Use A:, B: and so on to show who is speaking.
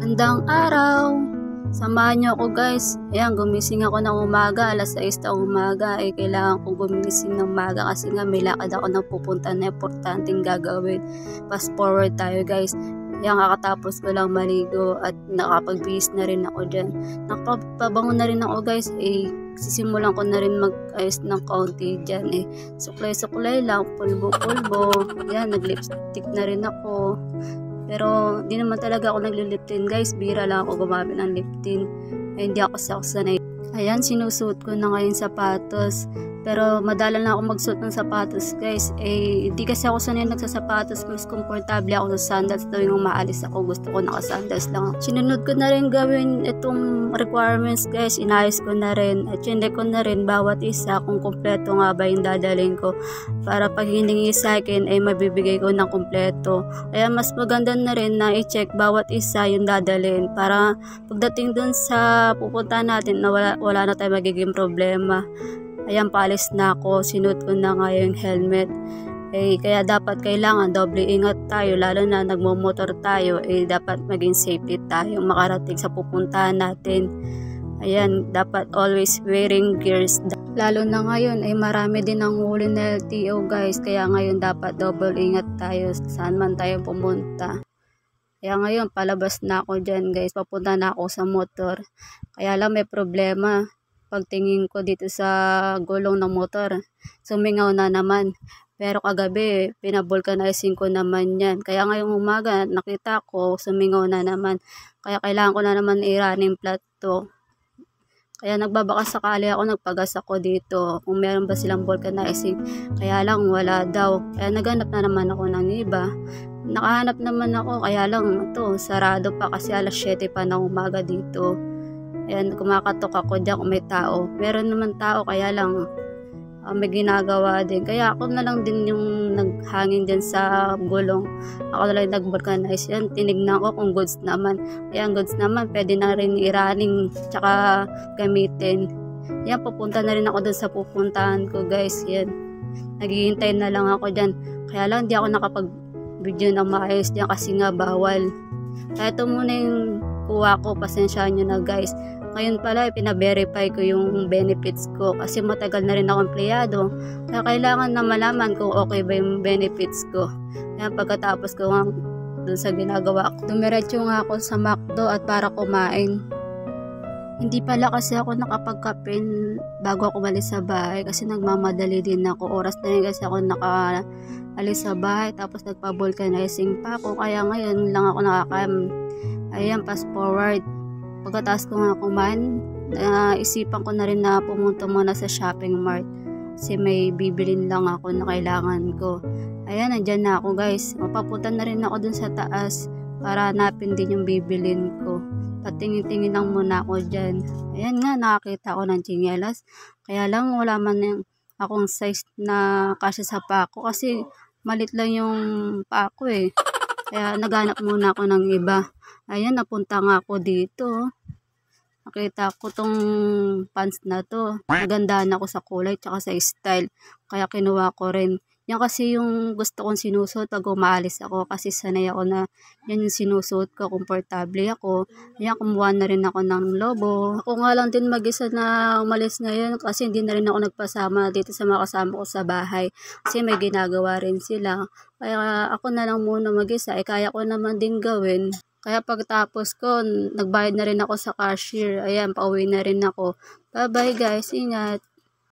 A: Magandang araw! Samahan niyo ako guys. Ayan, gumising ako ng umaga, alas 6 ng umaga. Kailangan kong gumising ng umaga kasi nga may lakad ako na pupunta na importanteng gagawin. Fast forward tayo guys. Ayan, kakatapos ko lang maligo at nakapag-bihis na rin ako dyan. Nakapabango na rin ako guys. Sisimulan ko na rin mag-ayos ng kaunti dyan. Suklay-suklay lang, pulbo-pulbo. Ayan, nag-lipstick na rin ako. Pero di naman talaga ako nagli-lip tint guys. Bira lang ako gumamit ng lip tint. Hindi ako sanay. Ayan, sinusuot ko na ngayon sapatos. Pero madalang na ako magsuot ng sapatos guys. Hindi kasi ako sanay nagsasapatos. Mas komportable ako sa sandals tuwing umaalis ako. Gusto ko naka-sandals lang. Sinunod ko na rin gawin itong requirements guys. Inayos ko na rin. At chinek ko na rin bawat isa kung kompleto nga ba yung dadalhin ko. Para pag hiningi sa akin ay mabibigay ko ng kompleto. Kaya mas maganda na rin na i-check bawat isa yung dadalhin. Para pagdating dun sa pupunta natin na wala na tayo magiging problema. Ayan, paalis na ako. Sinuot ko na nga yung helmet. Kaya dapat kailangan doble ingat tayo. Lalo na nagmomotor tayo. Dapat maging safety tayo makarating sa pupuntahan natin. Ayan, dapat always wearing gears. Lalo na ngayon marami din ang huli na LTO guys. Kaya ngayon dapat double ingat tayo saan man tayo pumunta. Kaya ngayon palabas na ako dyan guys. Papunta na ako sa motor. Kaya lang may problema. Pagtingin ko dito sa gulong ng motor, sumingaw na naman. Pero kagabi, pinabulkanizing ko naman yan. Kaya ngayong umaga, nakita ko, sumingaw na naman. Kaya kailangan ko na naman i-running flat to. Kaya nagbabaka sakali ako, nagpagas ako dito. Kung meron ba silang vulcanizing. Kaya lang, wala daw. Kaya naghanap na naman ako ng iba. Nakahanap naman ako, kaya lang ito, sarado pa kasi alas 7 pa ng umaga dito. Ayan, kumakatok ako dyan kung may tao. Meron naman tao, kaya lang may ginagawa din. Kaya ako na lang din yung naghangin dyan sa gulong. Ako na lang nag-vulcanize yan. Tinignan ko kung goods naman. Ayan, goods naman. Pwede na rin i-running tsaka gamitin. Yan, pupunta na rin ako dun sa pupuntahan ko guys. Yan, naghihintay na lang ako dyan. Kaya lang di ako nakapag-video ng maayos dyan kasi nga bawal. Kaya ito muna yung kuha ko. Pasensyaan nyo na guys. Ngayon pala, pina-verify ko yung benefits ko kasi matagal na rin ako empleyado. Kaya kailangan na malaman kung okay ba yung benefits ko. Kaya pagkatapos ko nga dun sa ginagawa ko, dumiretso nga ako sa McDo at para kumain. Hindi pala kasi ako nakapagkapin bago ako umalis sa bahay kasi nagmamadali din ako. Oras na rin kasi ako nakaalis sa bahay tapos nagpa-vulcanizing pa ako. Kaya ngayon lang ako nakakain. Ayan, fast forward. Pagkatapos ko nga kumain, isipan ko na rin na pumunta muna sa shopping mart. Kasi may bibilin lang ako na kailangan ko. Ayan, nandyan na ako guys. Mapapunta na rin ako dun sa taas para hanapin din yung bibilin ko. Patingin-tingin lang muna ako dyan. Ayan nga, nakakita ako ng tsinelas. Kaya lang wala man akong size na kasya sa pako kasi malit lang yung pako Kaya naghanap muna ako ng iba. Ayan, napunta nga ako dito. Nakita ko tong pants na to. Nagandaan ako sa kulay tsaka sa style. Kaya kinuha ko rin. Yan kasi yung gusto kong sinusuot pag umaalis ako. Kasi sanay ako na yan yung sinusuot ko. Komportable ako. Ayan, kumuha na rin ako ng lobo. Ako nga lang din mag-isa na umalis ngayon. Kasi hindi na rin ako nagpasama dito sa mga kasama ko sa bahay. Kasi may ginagawa rin sila. Kaya ako na lang muna mag-isa. Kaya ko naman din gawin. Kaya pagtapos ko, nagbayad na rin ako sa cashier. Ayan, pauwi na rin ako. Bye-bye guys. Ingat.